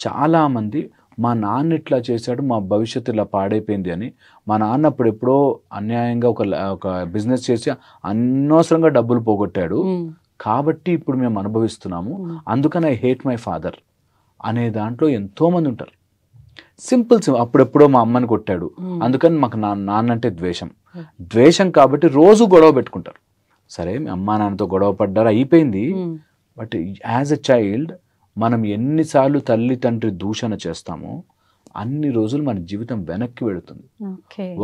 చాలామంది మా నాన్న ఇట్లా చేశాడు, మా భవిష్యత్తు ఇలా పాడైపోయింది అని. మా నాన్న అప్పుడు ఎప్పుడో అన్యాయంగా ఒక బిజినెస్ చేసి అనవసరంగా డబ్బులు పోగొట్టాడు. కాబట్టి ఇప్పుడు మేము అనుభవిస్తున్నాము. అందుకని ఐ హేట్ మై ఫాదర్ అనే దాంట్లో ఎంతోమంది ఉంటారు. సింపుల్ అప్పుడెప్పుడో మా అమ్మని కొట్టాడు, అందుకని మాకు నాన్న అంటే ద్వేషం. ద్వేషం కాబట్టి రోజు గొడవ పెట్టుకుంటారు. సరే మీ అమ్మా నాన్నతో గొడవ పడ్డారు, అయిపోయింది. బట్ యాజ్ ఎ చైల్డ్ మనం ఎన్నిసార్లు తల్లి తండ్రి దూషణ చేస్తామో అన్ని రోజులు మన జీవితం వెనక్కి వెళుతుంది.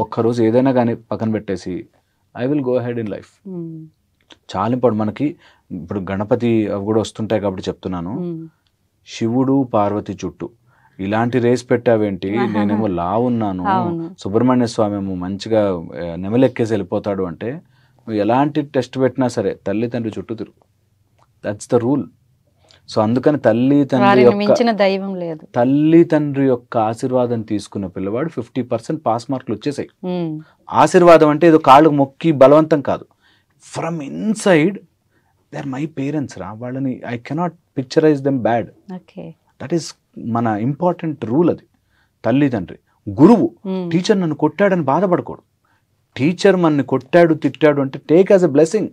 ఒక్కరోజు ఏదైనా కానీ పక్కన పెట్టేసి I will go head in life. చాలా ఇంపార్టెంట్. మనకి ఇప్పుడు గణపతి అవి కూడా వస్తుంటాయి కాబట్టి చెప్తున్నాను. శివుడు పార్వతి చుట్టూ ఇలాంటి రేస్ పెట్టావేంటి, నేనేమో లావున్నాను, సుబ్రహ్మణ్య స్వామి ఏమో మంచిగా నెమలెక్కేసి వెళ్ళిపోతాడు అంటే, నువ్వు ఎలాంటి టెస్ట్ పెట్టినా సరే తల్లి తండ్రి చుట్టూ తిరుగు. That's the rule. సో అందుకని తల్లి తండ్రి యొక్క ఆశీర్వాదం తీసుకున్న పిల్లవాడు 50% పాస్ మార్కులు వచ్చేసాయి. ఆశీర్వాదం అంటే ఏదో కాళ్ళు మొక్కి బలవంతం కాదు. From inside they are my parents రా, వాళ్ళని I cannot picturise them bad. That is మన ఇంపార్టెంట్ రూల్. అది తల్లి తండ్రి. గురువు, టీచర్ నన్ను కొట్టాడని బాధపడకూడదు. టీచర్ మనని కొట్టాడు తిట్టాడు అంటే take as a blessing.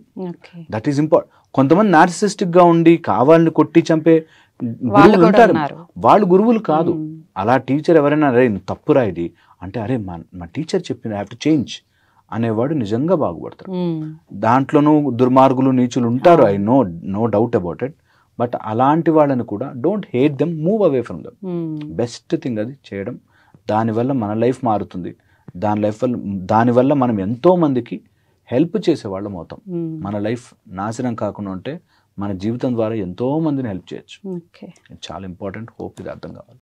That is important. కొంతమంది నార్సిసిస్టిక్ గా ఉండి కావాలని కొట్టి చంపే గురువులు ఉంటారు, వాళ్ళు గురువులు కాదు. అలా టీచర్ ఎవరైనా అరే తప్పురా ఇది అంటే, అరే మా టీచర్ చెప్పింది, ఐ హావ్ టు చేంజ్ అనేవాడు నిజంగా బాగుపడతారు. దాంట్లోనూ దుర్మార్గులు నీచులు ఉంటారు, I know doubt about it. But అలాంటి వాళ్ళని కూడా don't hate them, move away from them. Best thing అది చేయడం. దానివల్ల మన లైఫ్ మారుతుంది. దానివల్ల మనం ఎంతో మందికి హెల్ప్ చేసేవాళ్ళం అవుతాం. మన లైఫ్ నాశనం కాకుండా ఉంటే మన జీవితం ద్వారా ఎంతో మందిని హెల్ప్ చేయొచ్చు. చాలా ఇంపార్టెంట్. హోప్ ఇది అర్థం కావాలి.